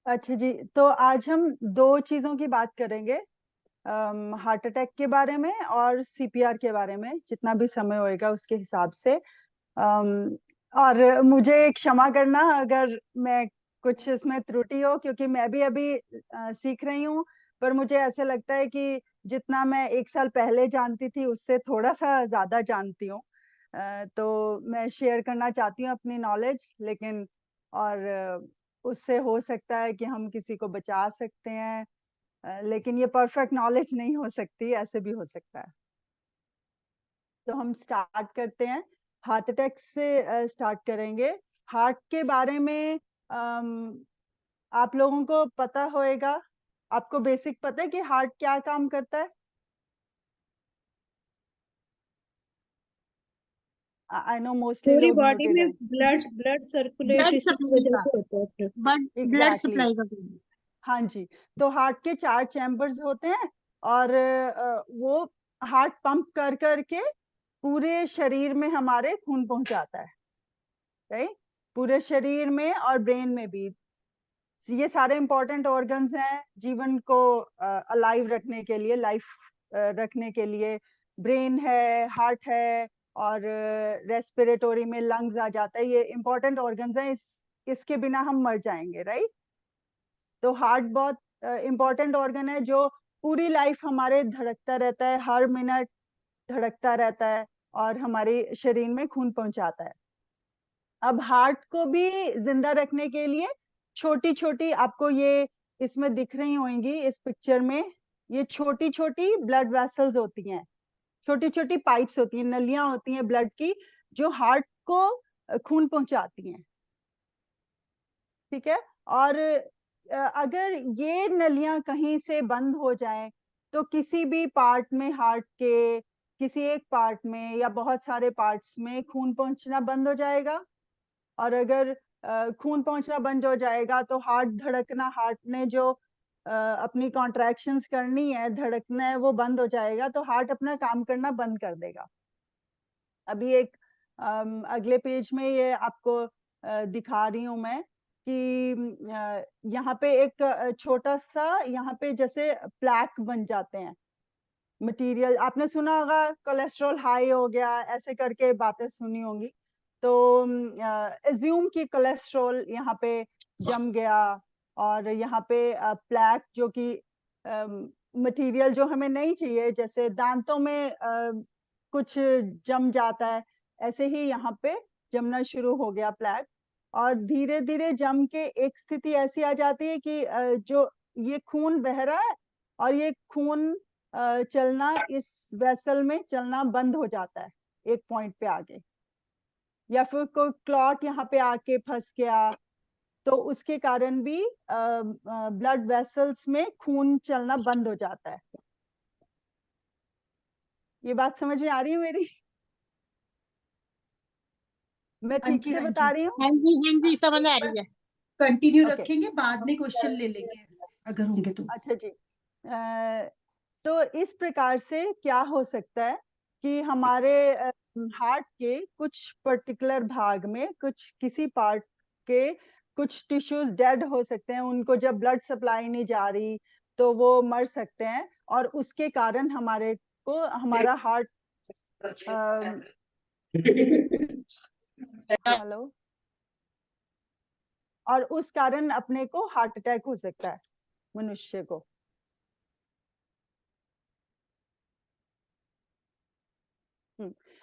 अच्छा जी, तो आज हम दो चीजों की बात करेंगे, हार्ट अटैक के बारे में और सीपीआर के बारे में, जितना भी समय होएगा उसके हिसाब से। अम, और मुझे क्षमा करना अगर मैं कुछ इसमें त्रुटि हो, क्योंकि मैं भी अभी सीख रही हूँ। पर मुझे ऐसे लगता है कि जितना मैं एक साल पहले जानती थी उससे थोड़ा सा ज्यादा जानती हूँ। तो मैं शेयर करना चाहती हूँ अपनी नॉलेज, लेकिन और उससे हो सकता है कि हम किसी को बचा सकते हैं। लेकिन ये परफेक्ट नॉलेज नहीं हो सकती, ऐसे भी हो सकता है। तो हम स्टार्ट करते हैं, हार्ट अटैक से स्टार्ट करेंगे। हार्ट के बारे में आप लोगों को पता होएगा, आपको बेसिक पता है कि हार्ट क्या काम करता है? आई नो मोस्टली पूरी लोग बॉडी म्यूटेड में हैं। ब्लड ब्लड सर्कुलेट ब्लड इसी की सप्लाई वजह का, से होता है। ब्लड एग्जैक्टली सप्लाई का काम। हाँ जी। तो हार्ट के 4 चैम्बर्स होते हैं, और वो हार्ट पंप कर करके पूरे शरीर में हमारे खून पहुंचाता है, राइट? पूरे शरीर में और ब्रेन में भी। ये सारे इंपॉर्टेंट ऑर्गन्स हैं जीवन को अलाइव रखने के लिए, लाइफ रखने के लिए। ब्रेन है, हार्ट है, और रेस्पिरेटरी में लंग्स आ जाता है। ये इंपॉर्टेंट ऑर्गन्स हैं, इसके बिना हम मर जाएंगे, राइट? तो हार्ट बहुत इंपॉर्टेंट ऑर्गन है, जो पूरी लाइफ हमारे धड़कता रहता है, हर मिनट धड़कता रहता है और हमारे शरीर में खून पहुंचाता है। अब हार्ट को भी जिंदा रखने के लिए छोटी छोटी, आपको ये इसमें दिख रही होंगी इस पिक्चर में, ये छोटी छोटी ब्लड वेसल्स होती हैं, छोटी छोटी पाइप्स होती हैं, नलियां होती हैं ब्लड की, जो हार्ट को खून पहुंचाती हैं। ठीक है? और अगर ये नलियां कहीं से बंद हो जाएं, तो किसी भी पार्ट में, हार्ट के किसी एक पार्ट में या बहुत सारे पार्ट्स में खून पहुंचना बंद हो जाएगा। और अगर खून पहुंचना बंद हो जाएगा तो हार्ट धड़कना, हार्ट ने जो अपनी कॉन्ट्रैक्शंस करनी है, धड़कना है, वो बंद हो जाएगा, तो हार्ट अपना काम करना बंद कर देगा। अभी एक अगले पेज में ये आपको दिखा रही हूं मैं कि यहाँ पे एक छोटा सा, यहाँ पे जैसे प्लैक बन जाते हैं मटेरियल। आपने सुना होगा कोलेस्ट्रॉल हाई हो गया, ऐसे करके बातें सुनी होंगी। तो एज्यूम कि कोलेस्ट्रॉल यहाँ पे जम गया, और यहाँ पे प्लैक जो कि मटेरियल जो हमें नहीं चाहिए, जैसे दांतों में कुछ जम जाता है, ऐसे ही यहाँ पे जमना शुरू हो गया प्लैक। और धीरे धीरे जम के एक स्थिति ऐसी आ जाती है कि जो ये खून बह रहा है, और ये खून चलना, इस वेसल में चलना बंद हो जाता है एक पॉइंट पे आगे। या फिर कोई क्लॉट यहाँ पे आके फंस गया, तो उसके कारण भी ब्लड वेसल्स में खून चलना बंद हो जाता है। ये बात समझ में आ रही है मेरी? मैं हाँ ठीक जी, से हाँ बता जी। रही हूँ? हाँ जी, हाँ जी, समझ आ रही है। Continue okay. रखेंगे, बाद में क्वेश्चन ले लेंगे अगर होंगे तो। अच्छा जी। तो इस प्रकार से क्या हो सकता है कि हमारे हार्ट के कुछ पर्टिकुलर भाग में, कुछ किसी पार्ट के कुछ टिश्यूज डेड हो सकते हैं, उनको जब ब्लड सप्लाई नहीं जा रही तो वो मर सकते हैं, और उसके कारण हमारे को, हमारा हार्ट, हेलो, और उस कारण अपने को हार्ट अटैक हो सकता है मनुष्य को।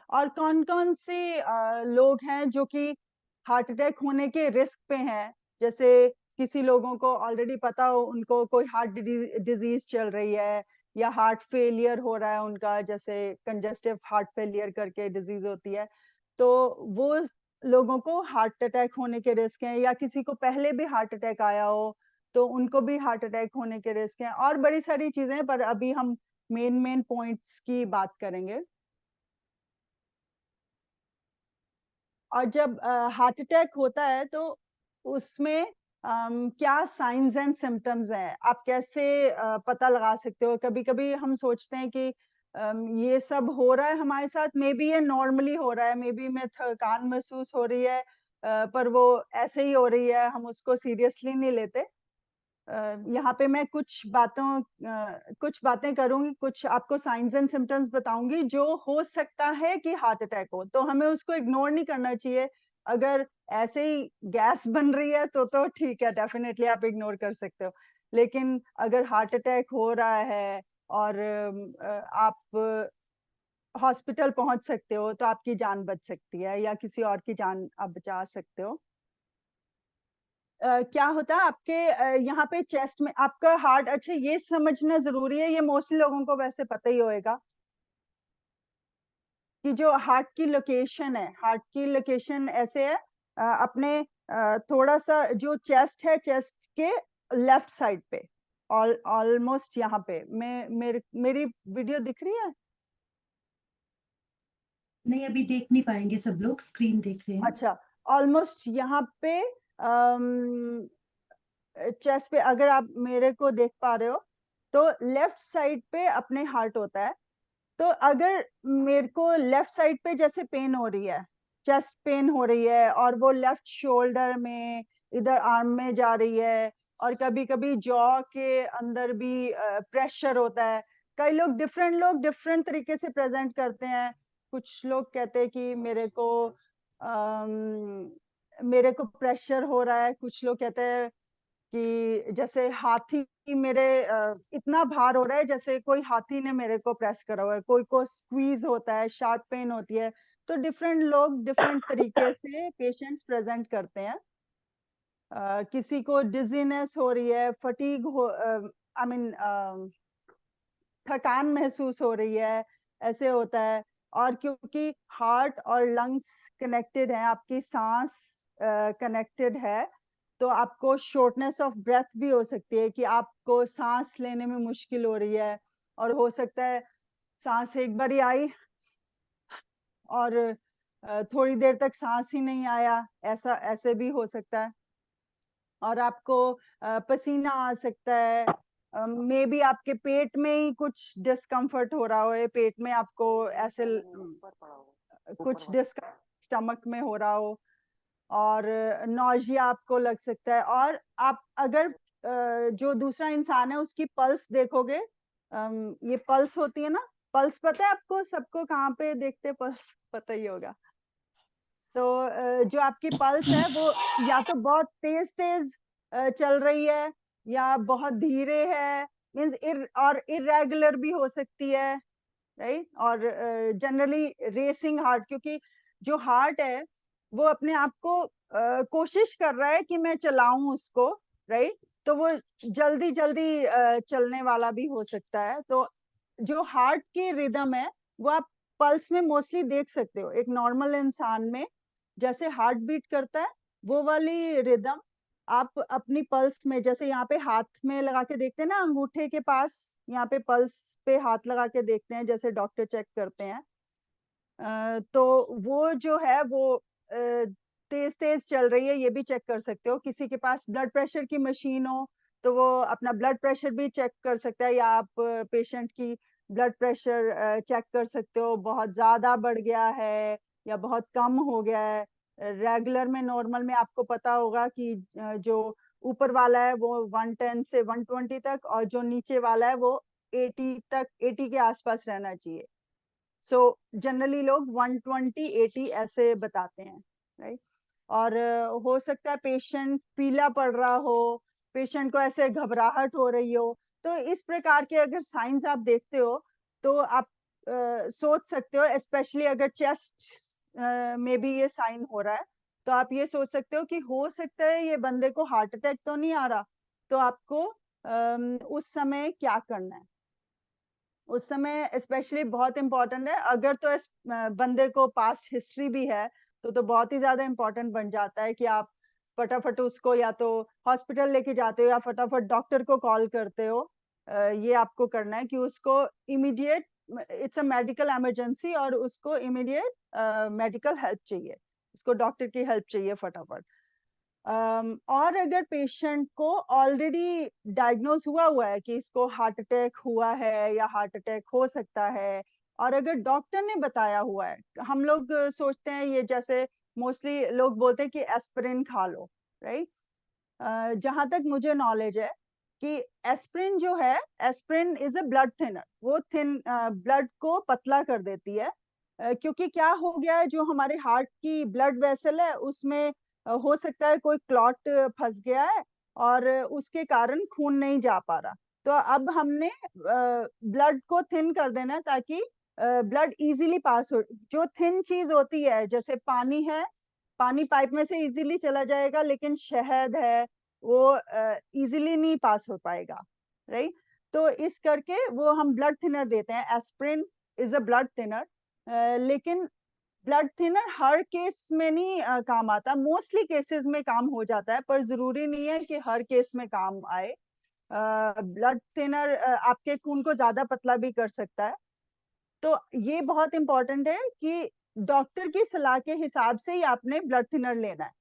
और कौन कौन से लोग हैं जो कि हार्ट अटैक होने के रिस्क पे हैं? जैसे किसी लोगों को ऑलरेडी पता हो, उनको कोई हार्ट डिजीज चल रही है, या हार्ट फेलियर हो रहा है उनका, जैसे कंजेस्टिव हार्ट फेलियर करके डिजीज होती है, तो वो लोगों को हार्ट अटैक होने के रिस्क हैं। या किसी को पहले भी हार्ट अटैक आया हो तो उनको भी हार्ट अटैक होने के रिस्क हैं। और बड़ी सारी चीजें हैं, पर अभी हम मेन मेन पॉइंट्स की बात करेंगे। और जब हार्ट अटैक होता है तो उसमें क्या साइंस एंड सिम्टम्स हैं, आप कैसे पता लगा सकते हो? कभी कभी हम सोचते हैं कि ये सब हो रहा है हमारे साथ, मे बी ये नॉर्मली हो रहा है, मे बी मैं थकान महसूस हो रही है, पर वो ऐसे ही हो रही है, हम उसको सीरियसली नहीं लेते। यहाँ पे मैं कुछ बातें करूंगी, कुछ आपको साइंस एंड सिम्टम्स बताऊंगी जो हो सकता है कि हार्ट अटैक हो, तो हमें उसको इग्नोर नहीं करना चाहिए। अगर ऐसे ही गैस बन रही है तो ठीक है, डेफिनेटली आप इग्नोर कर सकते हो। लेकिन अगर हार्ट अटैक हो रहा है और आप हॉस्पिटल पहुंच सकते हो तो आपकी जान बच सकती है या किसी और की जान आप बचा सकते हो। क्या होता है आपके यहाँ पे चेस्ट में आपका हार्ट, अच्छा ये समझना जरूरी है, ये मोस्टली लोगों को वैसे पता ही होएगा कि जो हार्ट की लोकेशन है, हार्ट की लोकेशन ऐसे है, अपने थोड़ा सा जो चेस्ट है, चेस्ट के लेफ्ट साइड पे, ऑलमोस्ट यहाँ पे। मेरी वीडियो दिख रही है? नहीं, अभी देख नहीं पाएंगे, सब लोग स्क्रीन देख रहे हैं। अच्छा, ऑलमोस्ट यहाँ पे चेस्ट पे अगर आप मेरे को देख पा रहे हो तो लेफ्ट साइड पे अपने हार्ट होता है। तो अगर मेरे को लेफ्ट साइड पे जैसे पेन हो रही है, चेस्ट पेन हो रही है और वो लेफ्ट शोल्डर में, इधर आर्म में जा रही है, और कभी कभी जॉ के अंदर भी प्रेशर होता है। कई लोग डिफरेंट तरीके से प्रेजेंट करते हैं। कुछ लोग कहते हैं कि मेरे को प्रेशर हो रहा है, कुछ लोग कहते हैं कि जैसे हाथी मेरे इतना भार हो रहा है जैसे कोई हाथी ने मेरे को प्रेस करा हुआ है, कोई को स्क्वीज होता है, शार्प पेन होती है। तो डिफरेंट लोग डिफरेंट तरीके से पेशेंट्स प्रेजेंट करते हैं। किसी को डिजीनेस हो रही है, फटीग हो, आई मीन थकान महसूस हो रही है, ऐसे होता है। और क्योंकि हार्ट और लंग्स कनेक्टेड है, आपकी सांस कनेक्टेड है, तो आपको शॉर्टनेस ऑफ ब्रेथ भी हो सकती है कि आपको सांस लेने में मुश्किल हो रही है, और हो सकता है सांस एक बार ही आई और थोड़ी देर तक सांस ही नहीं आया, ऐसे भी हो सकता है। और आपको पसीना आ सकता है, मे बी आपके पेट में ही कुछ डिस्कम्फर्ट हो रहा हो, पेट में आपको ऐसे कुछ डिस्कम्फर्ट स्टमक में हो रहा हो, और नौजिया आपको लग सकता है। और आप अगर जो दूसरा इंसान है उसकी पल्स देखोगे, ये पल्स होती है ना, पल्स पता है आपको, सबको कहाँ पे देखते पल्स पता ही होगा। तो जो आपकी पल्स है वो या तो बहुत तेज तेज चल रही है या बहुत धीरे है, मीन्स और इरेगुलर भी हो सकती है, राइट। और जनरली रेसिंग हार्ट, क्योंकि जो हार्ट है वो अपने आप को कोशिश कर रहा है कि मैं चलाऊं उसको, राइट। तो वो जल्दी जल्दी चलने वाला भी हो सकता है। तो जो हार्ट की रिदम है वो आप पल्स में मोस्टली देख सकते हो। एक नॉर्मल इंसान में जैसे हार्ट बीट करता है वो वाली रिदम आप अपनी पल्स में, जैसे यहाँ पे हाथ में लगा के देखते हैं ना, अंगूठे के पास यहाँ पे पल्स पे हाथ लगा के देखते हैं जैसे डॉक्टर चेक करते हैं, तो वो जो है वो तेज तेज चल रही है, ये भी चेक कर सकते हो। किसी के पास ब्लड प्रेशर की मशीन हो तो वो अपना ब्लड प्रेशर भी चेक कर सकता है, या आप पेशेंट की ब्लड प्रेशर चेक कर सकते हो, बहुत ज्यादा बढ़ गया है या बहुत कम हो गया है। रेगुलर में, नॉर्मल में आपको पता होगा कि जो ऊपर वाला है वो 110 से 120 तक, और जो नीचे वाला है वो 80 तक, 80 के आसपास रहना चाहिए। सो जनरली लोग 120 80 ऐसे बताते हैं, राइट। और हो सकता है पेशेंट पीला पड़ रहा हो, पेशेंट को ऐसे घबराहट हो रही हो। तो इस प्रकार के अगर साइंस आप देखते हो तो आप सोच सकते हो, स्पेशली अगर चेस्ट में भी ये साइन हो रहा है, तो आप ये सोच सकते हो कि हो सकता है ये बंदे को हार्ट अटैक तो नहीं आ रहा। तो आपको उस समय क्या करना है, उस समय स्पेशली बहुत इंपॉर्टेंट है। अगर तो इस बंदे को पास्ट हिस्ट्री भी है तो बहुत ही ज्यादा इंपॉर्टेंट बन जाता है कि आप फटाफट उसको या तो हॉस्पिटल लेके जाते हो या फटाफट डॉक्टर को कॉल करते हो। ये आपको करना है कि उसको immediate, it's a medical emergency, और उसको इमीडिएट मेडिकल हेल्प चाहिए, उसको डॉक्टर की हेल्प चाहिए फटाफट। और अगर पेशेंट को ऑलरेडी डायग्नोज हुआ है कि इसको हार्ट अटैक हुआ है या हार्ट अटैक हो सकता है, और अगर डॉक्टर ने बताया हुआ है, हम लोग सोचते हैं ये, जैसे मोस्टली लोग बोलते हैं कि एस्पिरिन खा लो, राइट। जहां तक मुझे नॉलेज है कि एस्प्रिन जो है, aspirin is a blood thinner, वो ब्लड को पतला कर देती है। क्योंकि क्या हो गया है, जो हमारे हार्ट की ब्लड वेसल है उसमें हो सकता है कोई क्लॉट फंस गया है और उसके कारण खून नहीं जा पा रहा। तो अब हमने ब्लड को थिन कर देना है ताकि ब्लड इजीली पास हो। जो थिन चीज होती है, जैसे पानी है, पानी पाइप में से इजीली चला जाएगा, लेकिन शहद है वो इजीली नहीं पास हो पाएगा, राइट। तो इस करके वो हम ब्लड थिनर देते हैं। Aspirin is a blood thinner, लेकिन ब्लड थिनर हर केस में नहीं काम आता। मोस्टली केसेस में काम हो जाता है, पर जरूरी नहीं है कि हर केस में काम आए। ब्लड थिनर आपके खून को ज्यादा पतला भी कर सकता है। तो ये बहुत इंपॉर्टेंट है कि डॉक्टर की सलाह के हिसाब से ही आपने ब्लड थिनर लेना है।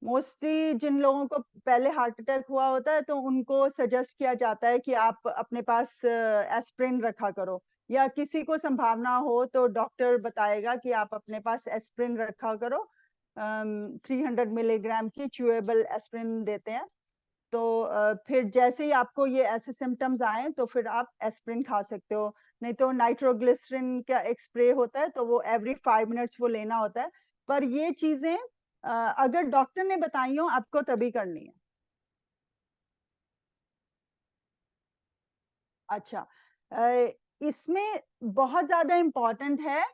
मोस्टली जिन लोगों को पहले हार्ट अटैक हुआ होता है, तो उनको सजेस्ट किया जाता है कि आप अपने पास एस्प्रिन रखा करो, या किसी को संभावना हो तो डॉक्टर बताएगा कि आप अपने पास एस्प्रिन रखा करो। 300 मिलीग्राम की च्यूएबल एस्प्रिन देते हैं। तो फिर जैसे ही आपको ये ऐसे सिम्टम्स आए तो फिर आप एस्प्रिन खा सकते हो। नहीं तो नाइट्रोग्लिसरिन का एक स्प्रे होता है, तो वो एवरी 5 मिनट्स वो लेना होता है। पर ये चीजें अगर डॉक्टर ने बताई हो आपको तभी करनी है। अच्छा, इसमें बहुत ज्यादा इम्पोर्टेंट है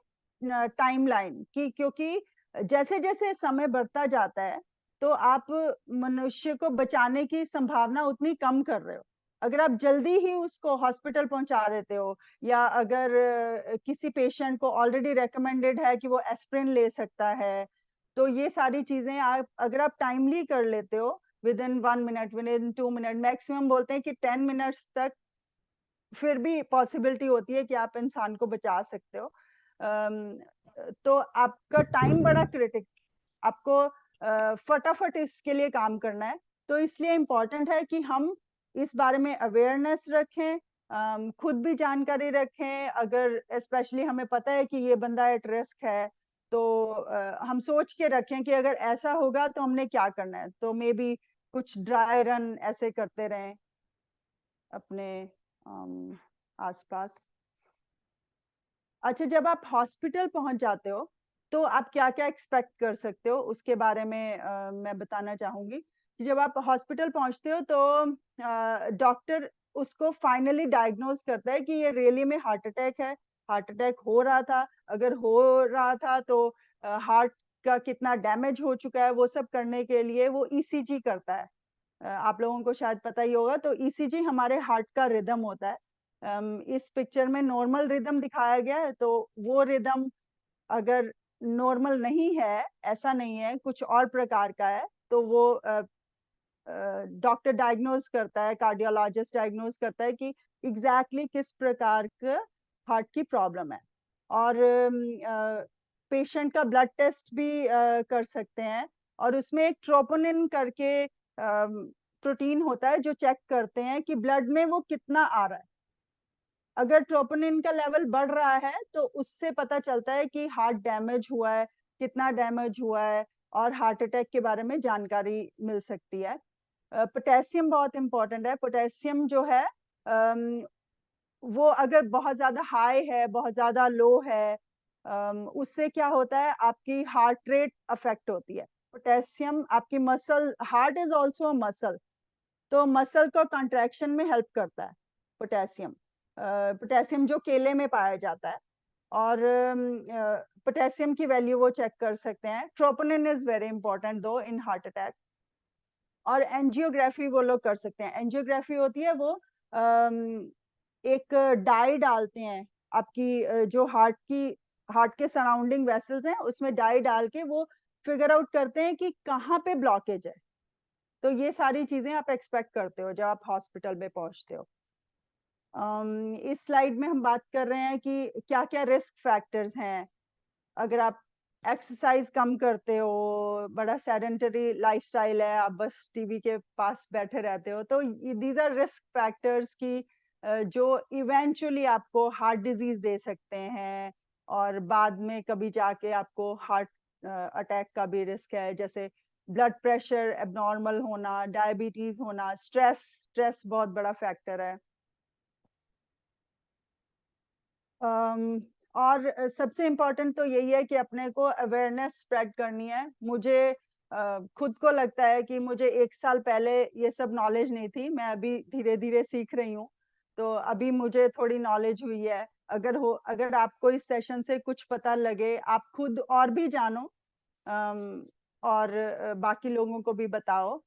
टाइमलाइन की, क्योंकि जैसे जैसे समय बढ़ता जाता है तो आप मनुष्य को बचाने की संभावना उतनी कम कर रहे हो। अगर आप जल्दी ही उसको हॉस्पिटल पहुंचा देते हो, या अगर किसी पेशेंट को ऑलरेडी रेकमेंडेड है कि वो एस्प्रिन ले सकता है, तो ये सारी चीजें आप अगर आप टाइमली कर लेते हो, with in 1 minute, with in 2 minute, maximum बोलते हैं कि 10 मिनट्स तक फिर भी पॉसिबिलिटी होती है कि आप इंसान को बचा सकते हो। तो आपका टाइम बड़ा क्रिटिक, आपको फटाफट इसके लिए काम करना है। तो इसलिए इम्पोर्टेंट है कि हम इस बारे में अवेयरनेस रखें, खुद भी जानकारी रखें। अगर स्पेशली हमें पता है कि ये बंदा एट रिस्क है, तो हम सोच के रखें कि अगर ऐसा होगा तो हमने क्या करना है। तो मे बी कुछ ड्राई रन ऐसे करते रहें अपने आसपास। अच्छा, जब आप हॉस्पिटल पहुंच जाते हो तो आप क्या क्या एक्सपेक्ट कर सकते हो उसके बारे में मैं बताना चाहूंगी। कि जब आप हॉस्पिटल पहुंचते हो तो डॉक्टर उसको फाइनली डायग्नोज करता है कि ये रियली में हार्ट अटैक है, हार्ट अटैक हो रहा था, अगर हो रहा था तो हार्ट का कितना डैमेज हो चुका है, वो सब करने के लिए वो ईसीजी करता है। आप लोगों को शायद पता ही होगा। तो ईसीजी हमारे हार्ट का रिदम होता है। इस पिक्चर में नॉर्मल रिदम दिखाया गया है, तो वो रिदम अगर नॉर्मल नहीं है, ऐसा नहीं है, कुछ और प्रकार का है, तो वो डॉक्टर डायग्नोज करता है, कार्डियोलॉजिस्ट डायग्नोज करता है कि एग्जैक्टली किस प्रकार का हार्ट की प्रॉब्लम है। और पेशेंट का ब्लड टेस्ट भी कर सकते हैं, और उसमें एक ट्रोपोनिन करके प्रोटीन होता है जो चेक करते हैं कि ब्लड में वो कितना आ रहा है। अगर ट्रोपोनिन का लेवल बढ़ रहा है तो उससे पता चलता है कि हार्ट डैमेज हुआ है, कितना डैमेज हुआ है, और हार्ट अटैक के बारे में जानकारी मिल सकती है। पोटेशियम बहुत इंपॉर्टेंट है। पोटेशियम जो है वो अगर बहुत ज्यादा हाई है, बहुत ज्यादा लो है, उससे क्या होता है, आपकी हार्ट रेट अफेक्ट होती है। पोटेशियम आपकी muscle, heart is also muscle, तो मसल को कंट्रैक्शन में हेल्प करता है पोटेशियम। पोटेशियम जो केले में पाया जाता है। और पोटेशियम की वैल्यू वो चेक कर सकते हैं। ट्रोपोनिन इज वेरी इंपॉर्टेंट दो इन हार्ट अटैक। और एंजियोग्राफी वो लोग कर सकते हैं। एंजियोग्राफी होती है वो एक डाई डालते हैं आपकी जो हार्ट के सराउंडिंग वेसल्स हैं उसमें डाई डाल के वो फिगर आउट करते हैं कि कहाँ पे ब्लॉकेज है। तो ये सारी चीजें आप एक्सपेक्ट करते हो जब आप हॉस्पिटल में पहुंचते हो। इस स्लाइड में हम बात कर रहे हैं कि क्या क्या रिस्क फैक्टर्स हैं। अगर आप एक्सरसाइज कम करते हो, बड़ा सेडेंटरी लाइफस्टाइल है, आप बस टीवी के पास बैठे रहते हो, तो दीज आर रिस्क फैक्टर्स की जो इवेंचुअली आपको हार्ट डिजीज दे सकते हैं, और बाद में कभी जाके आपको हार्ट अटैक का भी रिस्क है। जैसे ब्लड प्रेशर एबनॉर्मल होना, डायबिटीज होना, स्ट्रेस बहुत बड़ा फैक्टर है। और सबसे इम्पोर्टेंट तो यही है कि अपने को अवेयरनेस स्प्रेड करनी है। मुझे खुद को लगता है कि मुझे 1 साल पहले ये सब नॉलेज नहीं थी, मैं अभी धीरे धीरे सीख रही हूँ, तो अभी मुझे थोड़ी नॉलेज हुई है। अगर आपको इस सेशन से कुछ पता लगे, आप खुद और भी जानो, और बाकी लोगों को भी बताओ।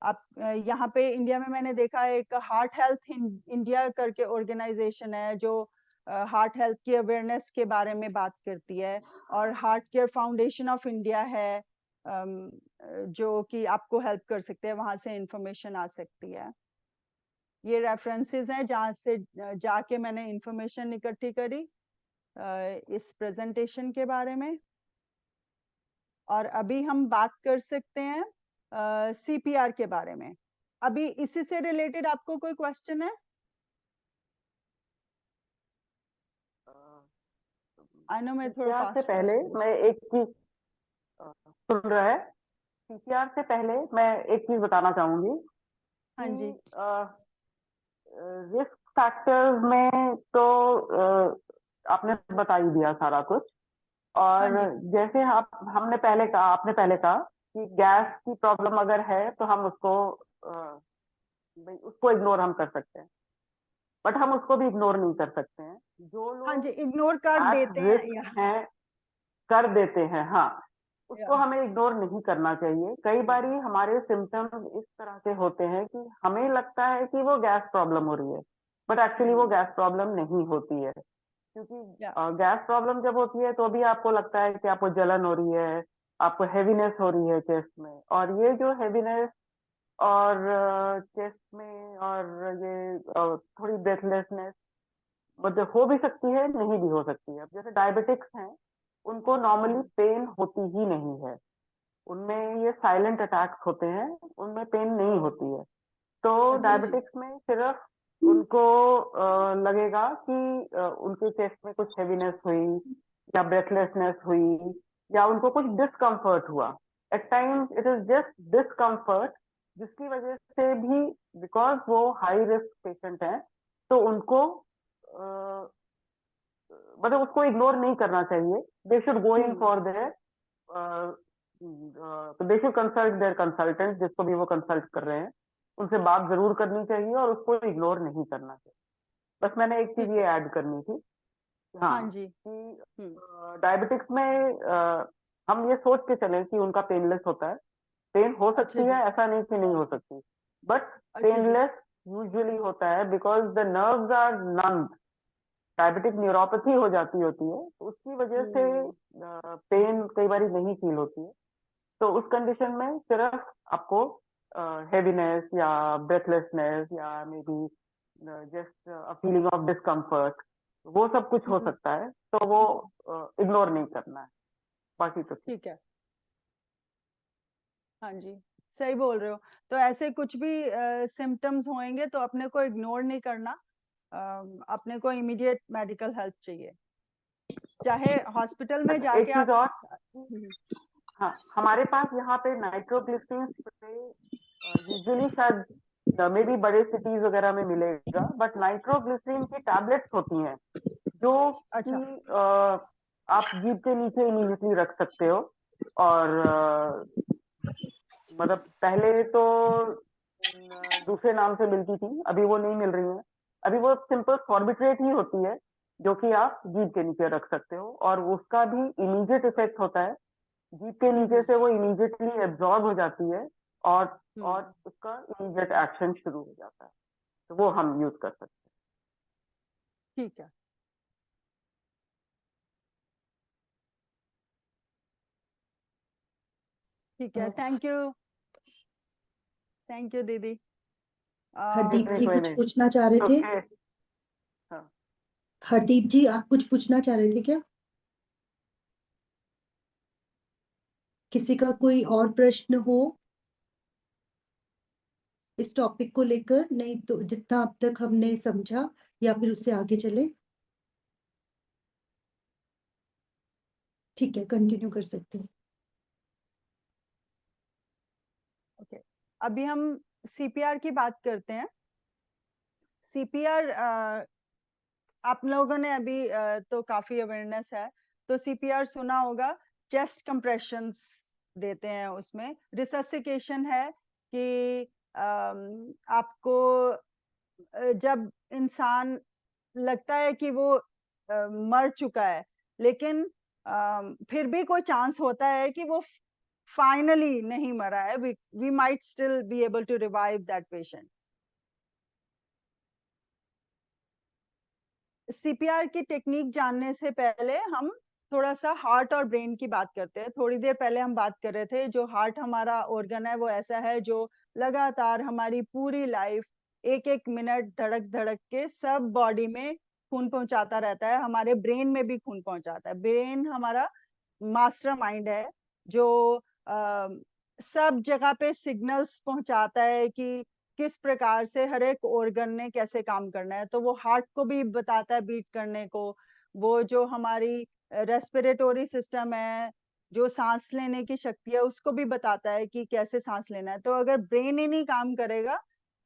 आप यहाँ पे इंडिया में मैंने देखा है, एक हार्ट हेल्थ इंडिया करके ऑर्गेनाइजेशन है जो हार्ट हेल्थ की अवेयरनेस के बारे में बात करती है, और heart care foundation of India है, जो कि आपको हेल्प कर सकते हैं, वहां से इंफॉर्मेशन आ सकती है। ये रेफरेंसेस हैं जहाँ से जाके मैंने इंफॉर्मेशन इकट्ठी करी इस प्रेजेंटेशन के बारे में। और अभी हम बात कर सकते हैं सीपीआर के बारे में। अभी इसी से रिलेटेड आपको कोई क्वेश्चन है? आई नो मैं थोड़ा सीपीआर से फास्ट पहले मैं एक चीज सुन रहा है। सीपीआर से पहले मैं एक चीज बताना चाहूंगी हाँ जी। कि रिस्क फैक्टर्स में तो आपने बता ही दिया सारा कुछ। हाँ और जी। जैसे आपने पहले कहा कि गैस की प्रॉब्लम अगर है तो हम उसको उसको इग्नोर हम कर सकते हैं, बट हम उसको भी इग्नोर नहीं कर सकते हैं। जो हाँ जी, लोग इग्नोर कर एट देते हैं रिस्क हैं, कर देते हैं, हाँ, उसको या हमें इग्नोर नहीं करना चाहिए। कई बारी हमारे सिम्टम्स इस तरह के होते हैं कि हमें लगता है कि वो गैस प्रॉब्लम हो रही है, बट एक्चुअली वो गैस प्रॉब्लम नहीं होती है। क्योंकि या गैस प्रॉब्लम जब होती है तो भी आपको लगता है कि आपको जलन हो रही है, आपको हेवीनेस हो रही है चेस्ट में, और ये जो हेवीनेस और चेस्ट में और ये थोड़ी ब्रेथलेसनेस मतलब हो भी सकती है, नहीं भी हो सकती है। अब जैसे डायबिटिक्स हैं, उनको नॉर्मली पेन होती ही नहीं है, उनमें ये साइलेंट अटैक्स होते हैं, उनमें पेन नहीं होती है। तो जी। डायबिटिक्स में सिर्फ उनको लगेगा कि उनके चेस्ट में कुछ हेवीनेस हुई या ब्रेथलेसनेस हुई या उनको कुछ डिस्कम्फर्ट हुआ। At times it is just discomfort, जिसकी वजह से भी, बिकॉज वो हाई रिस्क पेशेंट हैं, तो उनको मतलब उसको इग्नोर नहीं करना चाहिए। They should go in for there, they should consult their consultant, जिसको भी वो कंसल्ट कर रहे हैं, उनसे बात जरूर करनी चाहिए और उसको इग्नोर नहीं करना चाहिए। बस मैंने एक चीज ठीक ये है। ऐड करनी थी। हाँ, हाँ जी। कि डायबिटिक्स में हम ये सोच के चलें कि उनका पेनलेस होता है। पेन हो अच्छा सकती जी। है, ऐसा नहीं कि नहीं हो सकती, बट अच्छा जी। पेनलेस यूजुअली होता है because the nerves are numb. Diabetic neuropathy हो जाती होती है, तो उसकी वजह से पेन कई बार नहीं फील होती है। तो उस कंडीशन में सिर्फ आपको हेवीनेस या ब्रेथलेसनेस या may be just a feeling of discomfort, वो सब कुछ हो सकता है, तो वो इग्नोर नहीं करना है। बाकी तो ठीक। ठीक है। हाँ जी, सही बोल रहे हो। तो ऐसे कुछ भी सिम्टम्स होंगे तो अपने को इग्नोर नहीं करना, अपने को इमीडिएट मेडिकल हेल्प चाहिए, चाहे हॉस्पिटल में अच्छा, जाके एक चीज आप। और, हम्म, हाँ, हमारे पास यहाँ पे नाइट्रोग्लिसरीन स्प्रे यूजुअली शायद मे भी बड़े सिटीज वगैरह में मिलेगा, बट नाइट्रोग्लिसरीन की टैबलेट्स होती हैं जो कि अच्छा। आप जीभ के नीचे इमीडिएटली रख सकते हो। और मतलब पहले तो दूसरे नाम से मिलती थी, अभी वो नहीं मिल रही है। अभी वो सिंपल सॉर्बिट्रेट ही होती है जो कि आप जीभ के नीचे रख सकते हो, और उसका भी इमीडिएट इफेक्ट होता है। जीभ के नीचे से वो इमीडिएटली एब्जॉर्ब हो जाती है, और उसका इमीडिएट एक्शन शुरू हो जाता है, तो वो हम यूज कर सकते हैं। ठीक है। ठीक है, थैंक यू। थैंक यू दीदी। हरदीप नहीं, जी कोई कुछ नहीं। पूछना चाह रहे थे? ओके। हाँ, हरदीप जी आप कुछ पूछना चाह रहे थे क्या? किसी का कोई और प्रश्न हो इस टॉपिक को लेकर? नहीं तो जितना अब तक हमने समझा, या फिर उससे आगे चले? ठीक है, कंटिन्यू कर सकते हैं। ओके, अभी हम सीपीआर की बात करते हैं। सीपीआर आप लोगों ने अभी तो काफी अवेयरनेस है, तो सीपीआर सुना होगा। चेस्ट कंप्रेशंस देते हैं, उसमें रिससिकेशन है कि आपको जब इंसान लगता है कि वो मर चुका है, लेकिन फिर भी कोई चांस होता है कि वो फाइनली नहीं मरा है, we might still be able to revive that patient. CPR की टेक्निक जानने से पहले हम थोड़ा सा हार्ट और ब्रेन की बात करते हैं। थोड़ी देर पहले हम बात कर रहे थे, जो हार्ट हमारा ऑर्गन है वो ऐसा है जो लगातार हमारी पूरी लाइफ एक एक मिनट धड़क धड़क के सब बॉडी में खून पहुंचाता रहता है। हमारे ब्रेन में भी खून पहुंचाता है। ब्रेन हमारा मास्टर माइंड है जो सब जगह पे सिग्नल्स पहुंचाता है कि किस प्रकार से हर एक ऑर्गन ने कैसे काम करना है। तो वो हार्ट को भी बताता है बीट करने को। वो जो हमारी रेस्पिरेटरी सिस्टम है, जो सांस लेने की शक्ति है, उसको भी बताता है कि कैसे सांस लेना है। तो अगर ब्रेन ही नहीं काम करेगा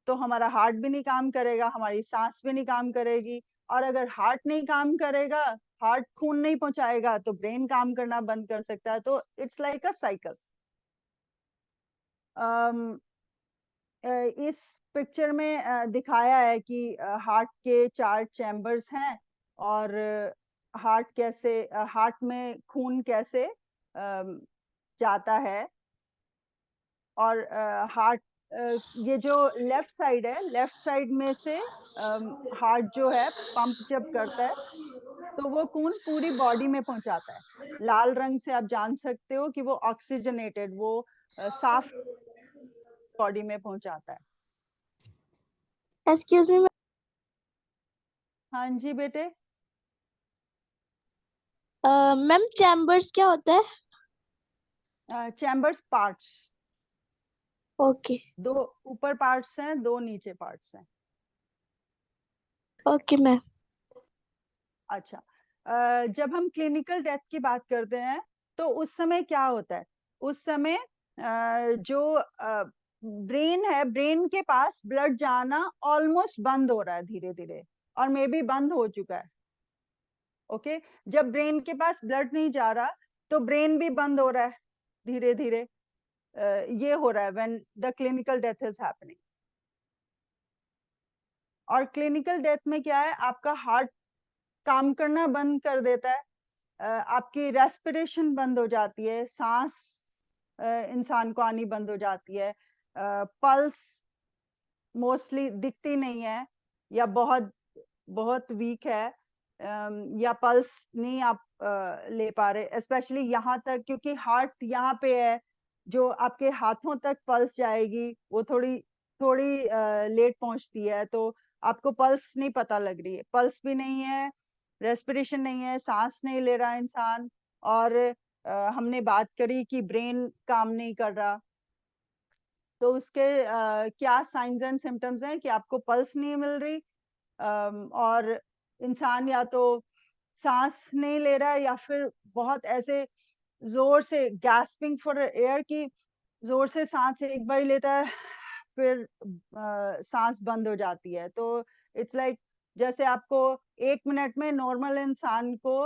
तो हमारा हार्ट भी नहीं काम करेगा, हमारी सांस भी नहीं काम करेगी। और अगर हार्ट नहीं काम करेगा, हार्ट खून नहीं पहुंचाएगा, तो ब्रेन काम करना बंद कर सकता है। तो इट्स लाइक अ साइकिल। इस पिक्चर में दिखाया है कि हार्ट के 4 चैम्बर्स हैं और हार्ट में खून कैसे जाता है। और हार्ट ये जो लेफ्ट साइड है, लेफ्ट साइड में से हार्ट जो है पंप जब करता है तो वो खून पूरी बॉडी में पहुंचाता है। लाल रंग से आप जान सकते हो कि वो ऑक्सीजनेटेड, वो साफ बॉडी में पहुंचाता है। एक्सक्यूज मी हाँ जी बेटे। मैम, चैम्बर्स क्या होता है? चैम्बर्स पार्ट्स, ओके 2 ऊपर पार्ट्स हैं, 2 नीचे पार्ट्स हैं। Okay ma'am. अच्छा, जब हम क्लिनिकल डेथ की बात करते हैं तो उस समय क्या होता है? उस समय जो ब्रेन है, ब्रेन के पास ब्लड जाना ऑलमोस्ट बंद हो रहा है धीरे धीरे, और मे बी बंद हो चुका है। ओके, जब ब्रेन के पास ब्लड नहीं जा रहा तो ब्रेन भी बंद हो रहा है धीरे धीरे। ये हो रहा है when the clinical death is happening. और क्लिनिकल डेथ में क्या है, आपका हार्ट काम करना बंद कर देता है, आपकी रेस्पिरेशन बंद हो जाती है, सांस इंसान को आनी बंद हो जाती है, पल्स मोस्टली दिखती नहीं है या बहुत बहुत वीक है, या पल्स नहीं आप ले पा रहे। स्पेशली यहाँ तक, क्योंकि हार्ट यहाँ पे है, जो आपके हाथों तक पल्स जाएगी वो थोड़ी थोड़ी लेट पहुंचती है, तो आपको पल्स नहीं पता लग रही है। पल्स भी नहीं है, रेस्पिरेशन नहीं है, सांस नहीं ले रहा इंसान। और हमने बात करी कि ब्रेन काम नहीं कर रहा, तो उसके क्या साइंस एंड सिम्टम्स हैं कि आपको पल्स नहीं मिल रही, और इंसान या तो सांस नहीं ले रहा है या फिर बहुत ऐसे जोर से गैस्पिंग फॉर एयर की, जोर से सांस एक बार लेता है फिर सांस बंद हो जाती है। तो इट्स लाइक जैसे आपको 1 मिनट में नॉर्मल इंसान को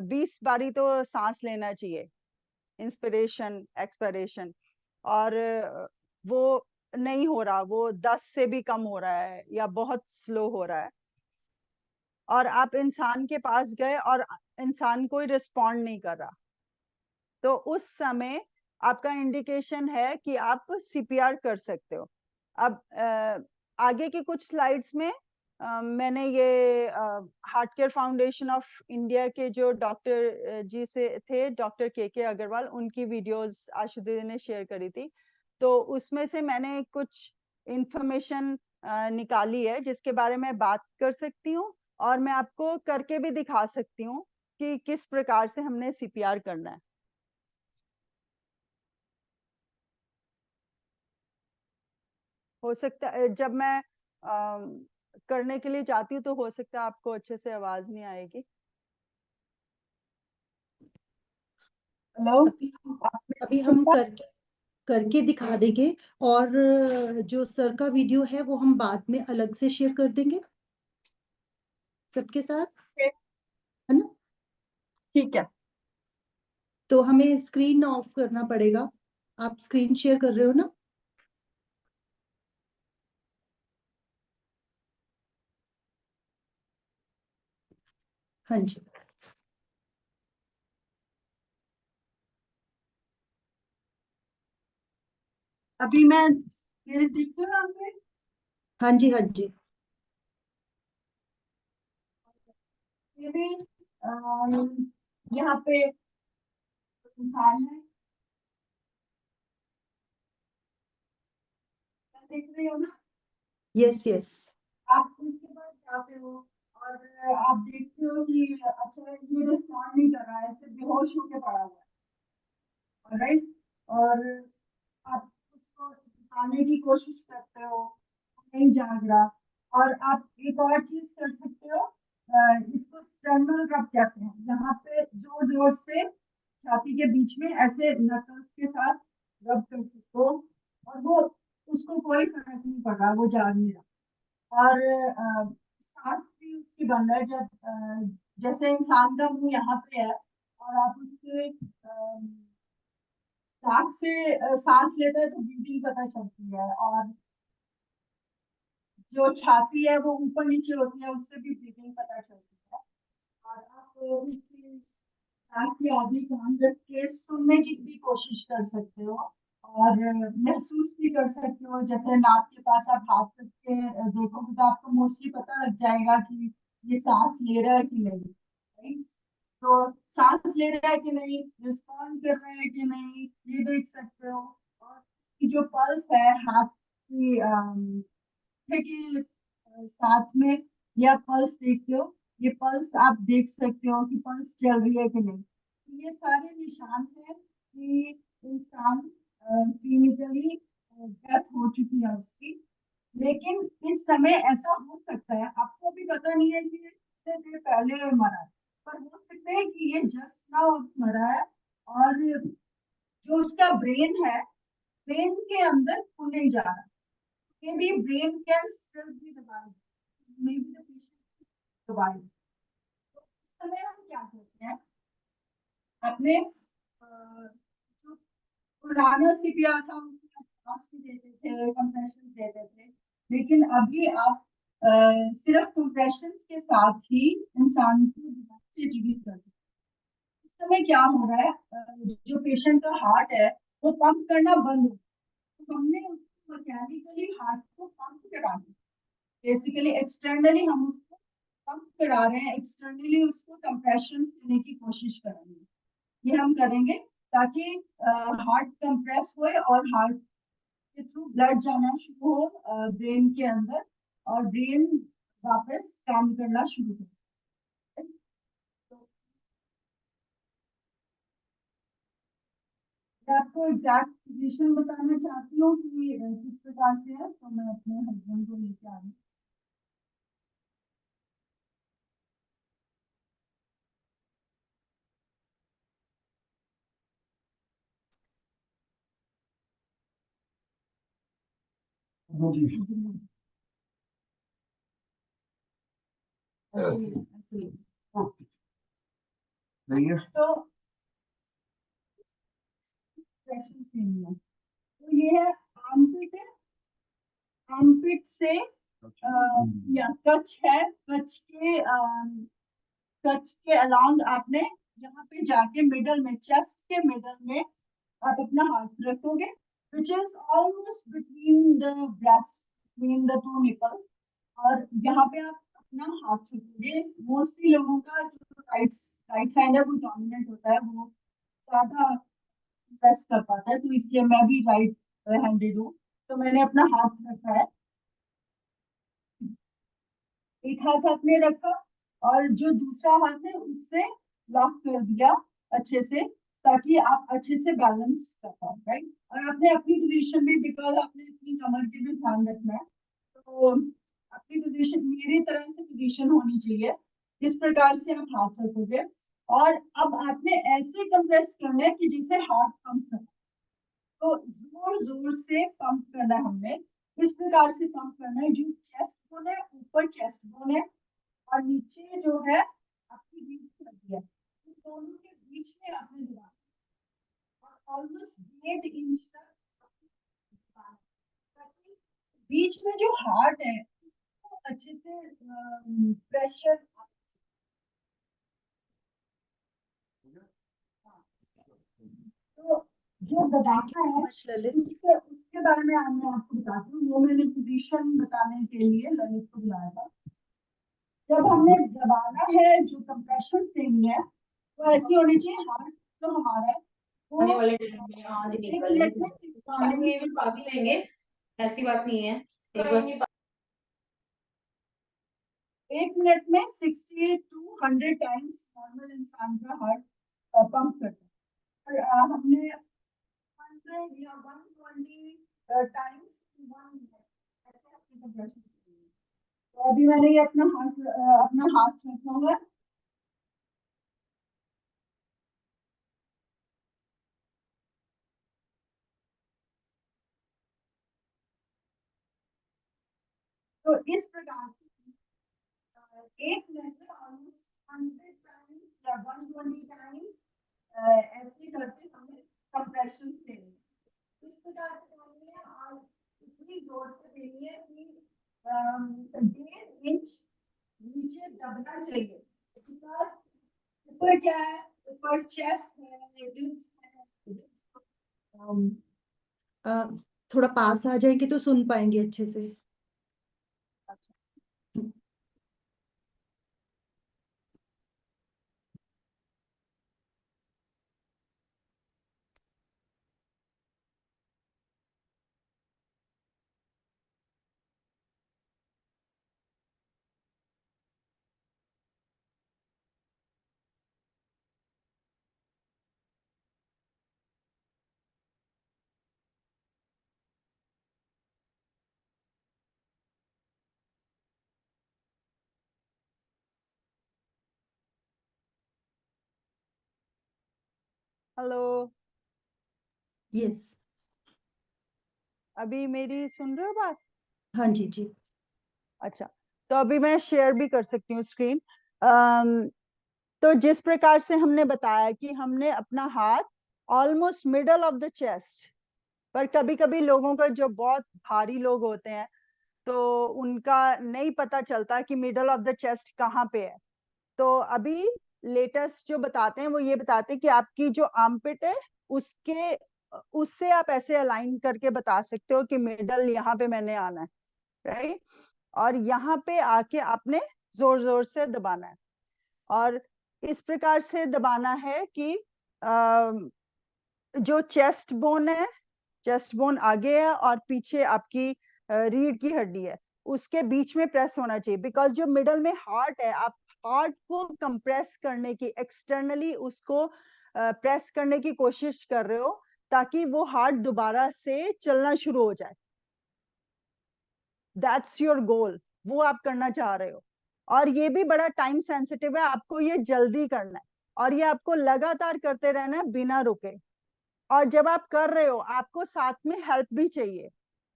20 बारी तो सांस लेना चाहिए, इंस्पिरेशन एक्सपिरेशन, और वो नहीं हो रहा, वो 10 से भी कम हो रहा है या बहुत स्लो हो रहा है। और आप इंसान के पास गए और इंसान कोई रिस्पॉन्ड नहीं कर रहा, तो उस समय आपका इंडिकेशन है कि आप सीपीआर कर सकते हो। अब आगे की कुछ स्लाइड्स में मैंने ये heart care foundation of India के जो डॉक्टर जी से थे, डॉक्टर के अग्रवाल, उनकी वीडियोस आशुदीदी ने शेयर करी थी। तो उसमें से मैंने कुछ इंफॉर्मेशन निकाली है जिसके बारे में बात कर सकती हूँ, और मैं आपको करके भी दिखा सकती हूँ कि किस प्रकार से हमने सीपीआर करना है। हो सकता है जब मैं करने के लिए जाती हूँ तो हो सकता है आपको अच्छे से आवाज नहीं आएगी। हेलो, अभी हम कर करके दिखा देंगे, और जो सर का वीडियो है वो हम बाद में अलग से शेयर कर देंगे सबके साथ, Okay. है ना। ठीक है। तो हमें स्क्रीन ऑफ करना पड़ेगा। आप स्क्रीन शेयर कर रहे हो ना? हाँ जी। अभी मैं मेरे देख रहे हो यहाँ पे? हाँ जी, हाँ जी। ये भी यहाँ पे इंसान है, देख रहे हो ना? Yes yes. आप उसके बाद जाते हो और आप देखते हो कि अच्छा ये रिस्पॉन्ड नहीं कर रहा है, सिर्फ बेहोश होके पड़ा हुआ है, राइट? और आप उसको उठाने की कोशिश करते हो, नहीं जाग रहा। और आप एक और चीज कर सकते हो, इसको स्टर्नल रब कहते हैं। यहाँ पे जोर जोर से छाती के बीच में ऐसे नकल्स के साथ रब कर सकते हो, और वो उसको कोई फर्क नहीं पड़ रहा, वो जाग नहीं रहा। और सांस भी उसकी बंद है। जब जैसे इंसान का मुंह यहाँ पे है और आप उसके नाक से सांस लेते हैं तो ब्रीदिंग पता चलती है, और जो छाती है वो ऊपर नीचे होती है, उससे भी ब्रीदिंग पता चलती है। और आप उसकी नाक की आगे कान रख के सुनने की भी कोशिश कर सकते हो, और महसूस भी कर सकते हो। जैसे नाक के पास आप हाथ रख के देखोगे तो आपको मोस्टली पता लग जाएगा कि ये सांस ले रहा है कि नहीं, राइट? तो सांस ले रहा है कि नहीं, रिस्पॉन्ड कर रहा है कि नहीं, ये देख सकते हो। और कि जो पल्स है हाथ की कि साथ में या पल्स देखते हो, ये पल्स आप देख सकते हो कि पल्स चल रही है कि नहीं। तो ये सारे निशान हैं कि इंसान क्लिनिकली डेथ हो चुकी है उसकी। लेकिन इस समय ऐसा हो सकता है, आपको भी पता नहीं है कि ये कितने देर पहले मरा है, पर हो सकता है कि ये जस्ट नाउ मरा है। और जो उसका ब्रेन है, ब्रेन के अंदर खुलने जा रहा है। Maybe brain can still be revived. Maybe the patient is revived. तो इस समय हम क्या करते हैं, अपने जो पुराना सीपीआर था उसमें आप सांस भी देते थे, कंप्रेशन देते थे। लेकिन अभी आप सिर्फ कंप्रेशन के साथ ही इंसान को दोबारा से जीवित कर सकते हैं। इस समय क्या हो रहा है, जो पेशेंट का हार्ट है वो पंप करना बंद हो, तो हमने उसको मैकेनिकली हार्ट को पंप कराना, बेसिकली एक्सटर्नली हम उसको पंप करा रहे हैं, एक्सटर्नली उसको कंप्रेशन देने की कोशिश करेंगे। ये हम करेंगे ताकि हार्ट कंप्रेस होए और हार्ट के थ्रू ब्लड जाना शुरू हो ब्रेन के अंदर, और ब्रेन वापस काम करना शुरू करे। तो मैं आपको एग्जैक्ट पोजीशन बताना चाहती हूँ कि किस प्रकार से है, तो मैं अपने हस्बैंड को लेके आ रही हूँ। तो तो ये है आर्मपिट है, आर्मपिट से या कच्छ है, कच्छ के अलाउंग आपने यहाँ पे जाके मिडल में, चेस्ट के मिडल में आप अपना हाथ रखोगे, which is almost between the breast, between the two nipples। और यहाँ पे आप अपना हाथ रखोगे। मोस्टली लोगों का जो राइट हैंड है वो डोमिनेंट होता है, वो ज्यादा प्रेस कर पाता है, तो इसलिए मैं भी राइट हैंडेड हूँ। तो मैंने अपना हाथ रखा है, एक हाथ आपने रखा और जो दूसरा हाथ है उससे लॉक कर दिया अच्छे से, ताकि आप अच्छे से बैलेंस कर पाओ, राइट? और आपने अपनी पोजीशन भी, बिकॉज आपने अपनी कमर के भी ध्यान रखना है, तो अपनी पोजीशन मेरी तरह से पोजीशन होनी चाहिए। इस प्रकार से आप हाथ रखोगे और अब आपने ऐसे कंप्रेस करना है कि जिसे हार्ट पंप करना, तो जोर जोर से पंप करना है हमने, इस प्रकार से पंप करना है। जो चेस्ट बोन है, ऊपर चेस्ट बोन है और नीचे जो है आपकी रीढ़ की हड्डी है, इन दोनों के बीच में आपने दबाना और ऑलमोस्ट 1.5 इंच तक दबाना, ताकि बीच में जो हार्ट है वो अच्छे से प्रेशर। तो जो दबाना है ललित। उसके बारे में मैं आपको बताती हूँ। वो मैंने पोजीशन बताने के लिए ललित को बुलाया था। जब हमने दबाना है, जो कंप्रेशंस देनी है वो ऐसी होनी चाहिए। हार्ट जो हमारा है वो आने वाले टाइम में आज 1 निकल मिनट में 6 हम ये टाइम्स, भी काफी लेंगे, ऐसी बात नहीं है। एक बार 1 मिनट में 60 to 100 टाइम्स नॉर्मल इंसान का हार्ट पंप करता है। और हमने 100 या 120 टाइम्स 1 मिनट ऐसे आपकी कंप्रेशन। तो अभी मैंने ये अपना हाथ रखा हुआ है। तो इस प्रकार से 1 मिनट में ऑलमोस्ट 100 टाइम्स या 120 टाइम्स ऐसे करके हमें कंप्रेशन देनी है। इस प्रकार से करनी है और इतनी जोर से देनी है कि 1.5 इंच नीचे दबना चाहिए। बिकॉज ऊपर क्या है, ऊपर चेस्ट है, रिब्स है। थोड़ा पास आ जाएंगे तो सुन पाएंगे अच्छे से। Hello, yes. अभी मेरी सुन रहे हो बात? हाँ जी जी। अच्छा, तो अभी मैं शेयर भी कर सकती हूँ स्क्रीन। तो जिस प्रकार से हमने बताया कि हमने अपना हाथ almost middle of the chest, पर कभी कभी लोगों का जो बहुत भारी लोग होते हैं तो उनका नहीं पता चलता कि मिडल ऑफ द चेस्ट कहाँ पे है। तो अभी लेटेस्ट जो बताते हैं वो ये बताते हैं कि आपकी जो आर्मपिट है उसके उससे आप ऐसे अलाइन करके बता सकते हो कि मिडल यहाँ पे मैंने आना है, राइट। और यहाँ पे आके आपने जोर जोर से दबाना है और इस प्रकार से दबाना है कि जो चेस्ट बोन है, चेस्ट बोन आगे है और पीछे आपकी रीढ़ की हड्डी है, उसके बीच में प्रेस होना चाहिए। बिकॉज जो मिडल में हार्ट है, आप हार्ट को कंप्रेस करने की, एक्सटर्नली उसको प्रेस करने की कोशिश कर रहे हो ताकि वो हार्ट दोबारा से चलना शुरू हो जाए। दैट्स योर गोल, वो आप करना चाह रहे हो। और ये भी बड़ा टाइम सेंसिटिव है, आपको ये जल्दी करना है और ये आपको लगातार करते रहना है बिना रुके। और जब आप कर रहे हो आपको साथ में हेल्प भी चाहिए।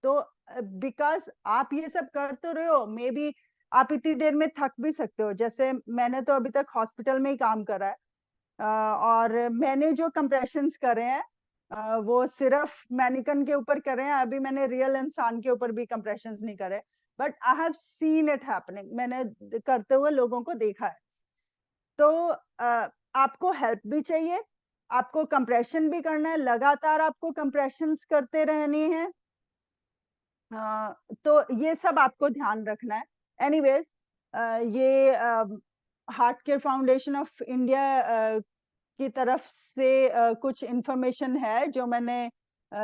तो बिकॉज आप ये सब कर तो रहे हो, मे बी आप इतनी देर में थक भी सकते हो। जैसे मैंने तो अभी तक हॉस्पिटल में ही काम करा है और मैंने जो कंप्रेशंस करे हैं वो सिर्फ मैनिकन के ऊपर करे हैं। अभी मैंने रियल इंसान के ऊपर भी कंप्रेशंस नहीं करे, but I have seen it happening, मैंने करते हुए लोगों को देखा है। तो आपको हेल्प भी चाहिए, आपको कंप्रेशन भी करना है, लगातार आपको कंप्रेशंस करते रहने हैं। तो ये सब आपको ध्यान रखना है। एनीवेज, ये heart care foundation of India की तरफ से कुछ इंफॉर्मेशन है जो मैंने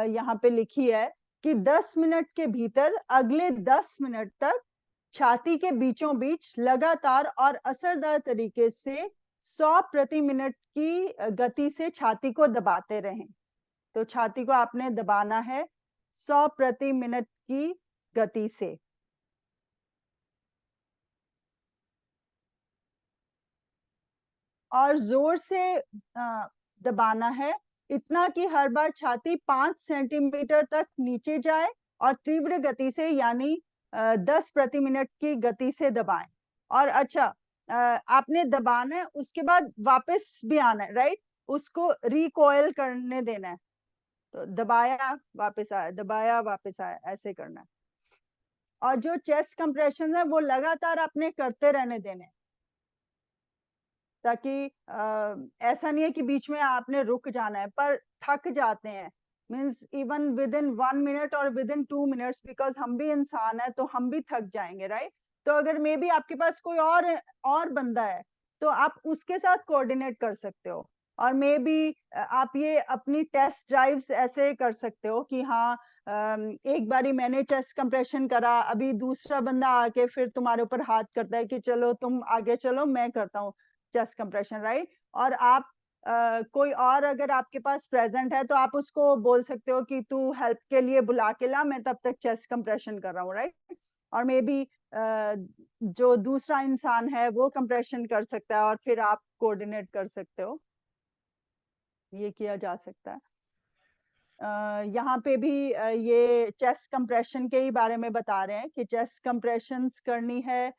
यहाँ पे लिखी है कि 10 मिनट के भीतर अगले 10 मिनट तक छाती के बीचों बीच लगातार और असरदार तरीके से 100 प्रति मिनट की गति से छाती को दबाते रहें। तो छाती को आपने दबाना है 100 प्रति मिनट की गति से। और जोर से दबाना है इतना कि हर बार छाती 5 सेंटीमीटर तक नीचे जाए और तीव्र गति से यानी 10 प्रति मिनट की गति से दबाएं। और अच्छा, आपने दबाना है, उसके बाद वापस भी आना है, राइट? उसको रिकॉइल करने देना है। तो दबाया वापस आया, दबाया वापस आया, ऐसे करना है। और जो चेस्ट कंप्रेशन है वो लगातार आपने करते रहने देने हैं, ताकि ऐसा नहीं है कि बीच में आपने रुक जाना है, पर थक जाते हैं, means even with in 1 minute और विद इन 2 मिनट्स, बिकॉज हम भी इंसान है तो हम भी थक जाएंगे, राइट? तो अगर मे बी आपके पास कोई और बंदा है तो आप उसके साथ कोऑर्डिनेट कर सकते हो। और मे बी आप ये अपनी टेस्ट ड्राइव्स ऐसे कर सकते हो कि हाँ, एक बारी मैंने चेस्ट कंप्रेशन करा, अभी दूसरा बंदा आके फिर तुम्हारे ऊपर हाथ करता है कि चलो तुम आगे चलो, मैं करता हूँ चेस्ट कंप्रेशन, राइट? और आप कोई और अगर आपके पास प्रेजेंट है तो आप उसको बोल सकते हो कि तू हेल्प के लिए बुला के ला, मैं तब तक चेस्ट कंप्रेशन कर रहा हूँ, राइट? और मे बी जो दूसरा इंसान है वो कंप्रेशन कर सकता है और फिर आप कोऑर्डिनेट कर सकते हो, ये किया जा सकता है। यहाँ पे भी ये चेस्ट कंप्रेशन के ही बारे में बता रहे हैं कि चेस्ट कंप्रेशंस करनी है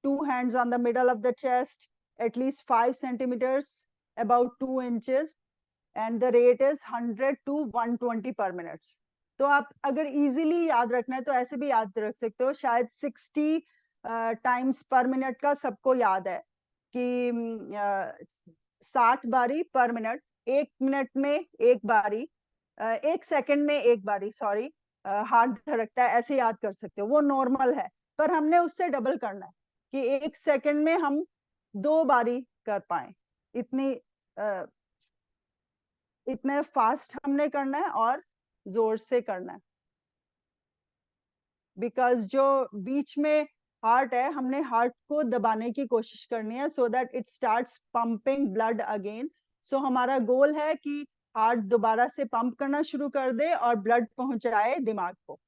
2 hands on the middle of the chest, at least 5 centimeters, about 2 inches, and the rate is 100 to 120 per minute. तो आप अगर इजीली याद रखना है तो ऐसे भी याद रख सकते हो, शायद 60 टाइम्स पर मिनट का सबको याद है कि 60 बारी पर मिनट, 1 मिनट में एक बारी, 1 सेकंड में एक बारी, सॉरी, हार्ट धड़कता है, ऐसे याद कर सकते हो, वो नॉर्मल है। पर हमने उससे डबल करना है कि 1 सेकंड में हम 2 बारी कर पाए, इतने फास्ट हमने करना है और जोर से करना है, बिकॉज जो बीच में हार्ट है, हमने हार्ट को दबाने की कोशिश करनी है so that it starts pumping blood again. So हमारा गोल है कि हार्ट दोबारा से पंप करना शुरू कर दे और ब्लड पहुंचाए दिमाग को।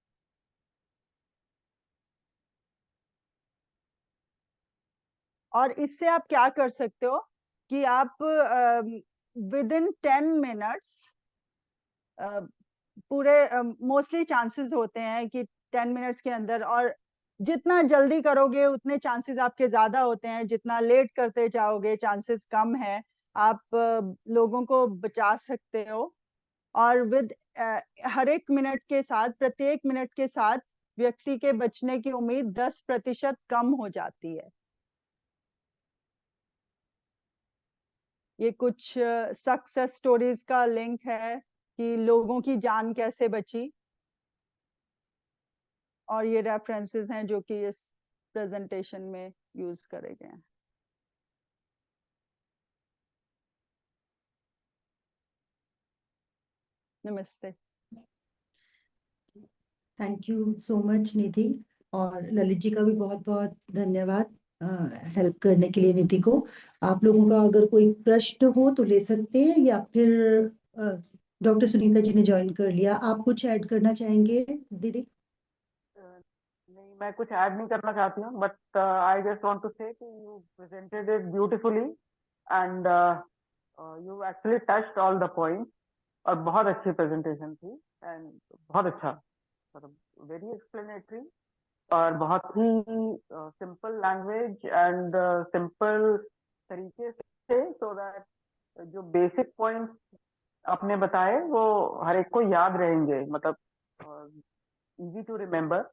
और इससे आप क्या कर सकते हो कि आप विद इन 10 मिनट्स, पूरे मोस्टली चांसेस होते हैं कि 10 मिनट्स के अंदर, और जितना जल्दी करोगे उतने चांसेस आपके ज्यादा होते हैं, जितना लेट करते जाओगे चांसेस कम है, आप लोगों को बचा सकते हो। और विद हर एक मिनट के साथ, प्रत्येक मिनट के साथ व्यक्ति के बचने की उम्मीद 10% कम हो जाती है। ये कुछ सक्सेस स्टोरीज का लिंक है कि लोगों की जान कैसे बची, और ये रेफरेंसेस हैं जो कि इस प्रेजेंटेशन में यूज करे गए हैं। नमस्ते। थैंक यू सो मच निधि, और ललित जी का भी बहुत बहुत धन्यवाद हेल्प करने के लिए निधि को। आप लोगों का अगर कोई प्रश्न हो तो ले सकते हैं, या फिर डॉक्टर सुनीता जी ने ज्वाइन कर लिया, आप कुछ ऐड करना चाहेंगे दीदी? नहीं, मैं कुछ ऐड नहीं करना चाहती हूँ, but I just want to say कि you presented it beautifully and you actually touched all the points, और बहुत अच्छी प्रेजेंटेशन थी एंड बहुत अच्छा, मतलब वेरी एक्सप्लेनेटरी और बहुत ही सिंपल लैंग्वेज एंड सिंपल तरीके से, सो दैट जो बेसिक पॉइंट्स आपने बताए वो हर एक को याद रहेंगे, मतलब इजी टू रिमेम्बर।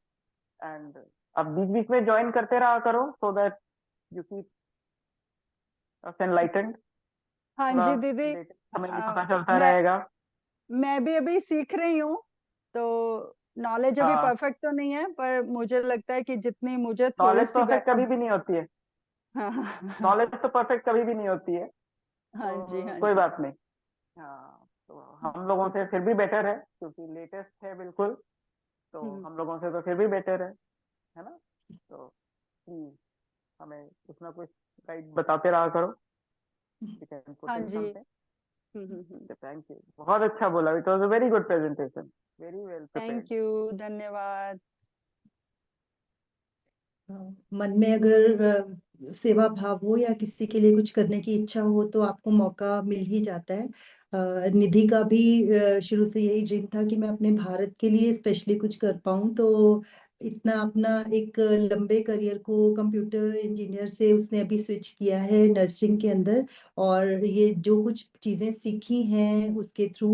एंड अब बीच बीच में ज्वाइन करते रहा करो so that you keep us enlightened. हाँ जी दीदी, हमें भी पता चलता मैं रहेगा। मैं भी अभी सीख रही हूँ, तो नॉलेज अभी हाँ, परफेक्ट तो नहीं है, पर मुझे लगता है कि जितनी मुझे थोड़ी नॉलेज सी परफेक्ट कभी भी नहीं होती है, हाँ नॉलेज तो परफेक्ट कभी भी नहीं होती है, हाँ जी, तो हाँ कोई जी, बात नहीं। हाँ, तो हम लोगों से फिर भी बेटर है क्योंकि लेटेस्ट है बिल्कुल, तो हम लोगों से तो फिर भी बेटर है ना? तो प्लीज हमें कुछ ना कुछ गाइड बताते रहा करो। You can put हाँ in ji. something. Thank you. बहुत अच्छा बोला, it was a very good presentation, very well prepared. Thank you, धन्यवाद। मन में अगर सेवा भाव हो या किसी के लिए कुछ करने की इच्छा हो तो आपको मौका मिल ही जाता है। निधि का भी शुरू से यही ड्रीम था कि मैं अपने भारत के लिए स्पेशली कुछ कर पाऊँ। तो इतना अपना एक लंबे करियर को कंप्यूटर इंजीनियर से उसने अभी स्विच किया है नर्सिंग के अंदर। और ये जो कुछ चीज़ें सीखी हैं उसके थ्रू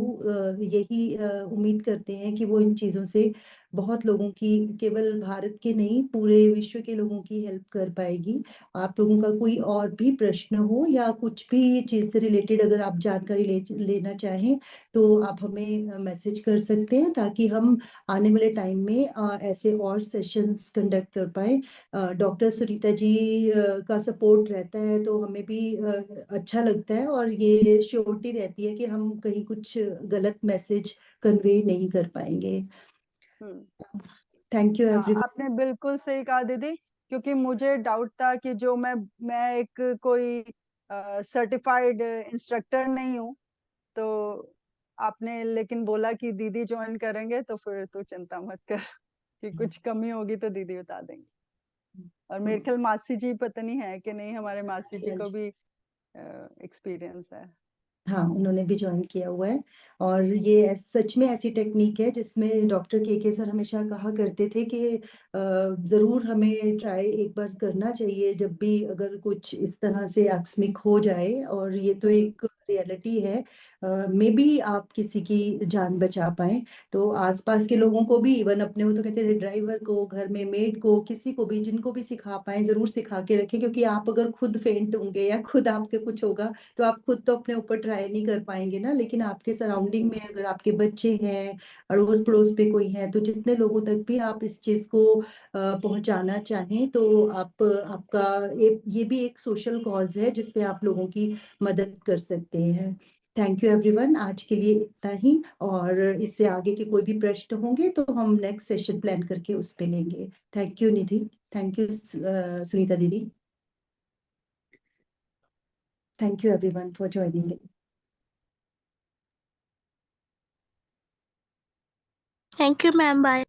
यही उम्मीद करते हैं कि वो इन चीज़ों से बहुत लोगों की, केवल भारत के नहीं पूरे विश्व के लोगों की हेल्प कर पाएगी। आप लोगों का कोई और भी प्रश्न हो या कुछ भी चीज़ से रिलेटेड अगर आप जानकारी लेना चाहें तो आप हमें मैसेज कर सकते हैं, ताकि हम आने वाले टाइम में ऐसे और सेशंस कंडक्ट कर पाए। डॉक्टर सुनीता जी का सपोर्ट रहता है तो हमें भी अच्छा लगता है, और ये श्योरिटी रहती है कि हम कहीं कुछ गलत मैसेज कन्वे नहीं कर पाएंगे। थैंक यू हाँ, एवरीवन। आपने बिल्कुल सही कहा दीदी, क्योंकि मुझे डाउट था कि जो मैं एक कोई सर्टिफाइड इंस्ट्रक्टर नहीं हूँ, तो आपने लेकिन बोला कि दीदी ज्वाइन करेंगे, तो फिर तो चिंता मत कर कि कुछ कमी होगी तो दीदी बता देंगे। और मेरे ख्याल मासी जी पता नहीं है कि नहीं, हमारे मासी जी को भी एक्सपीरियंस है। हाँ, उन्होंने भी ज्वाइन किया हुआ है। और ये सच में ऐसी टेक्निक है जिसमें डॉक्टर के सर हमेशा कहा करते थे कि जरूर हमें ट्राई एक बार करना चाहिए जब भी अगर कुछ इस तरह से आकस्मिक हो जाए। और ये तो एक रियलिटी है, मे बी आप किसी की जान बचा पाए। तो आसपास के लोगों को भी, इवन अपने, वो तो कहते थे ड्राइवर को, घर में मेड को, किसी को भी, जिनको भी सिखा पाए जरूर सिखा के रखें। क्योंकि आप अगर खुद फेंट होंगे या खुद आपके कुछ होगा तो आप खुद तो अपने ऊपर ट्राई नहीं कर पाएंगे ना, लेकिन आपके सराउंडिंग में अगर आपके बच्चे हैं, अड़ोस पड़ोस पे कोई है, तो जितने लोगों तक भी आप इस चीज को पहुंचाना चाहें तो आप, आपका ये भी एक सोशल कॉज है जिसपे आप लोगों की मदद कर सकते हैं। थैंक यू एवरीवन, आज के लिए इतना ही। और इससे आगे के कोई भी प्रश्न होंगे तो हम नेक्स्ट सेशन प्लान करके उस पे लेंगे। Thank you Nidhi, thank you Sunita दीदी, thank you everyone for joining. Thank you ma'am, bye.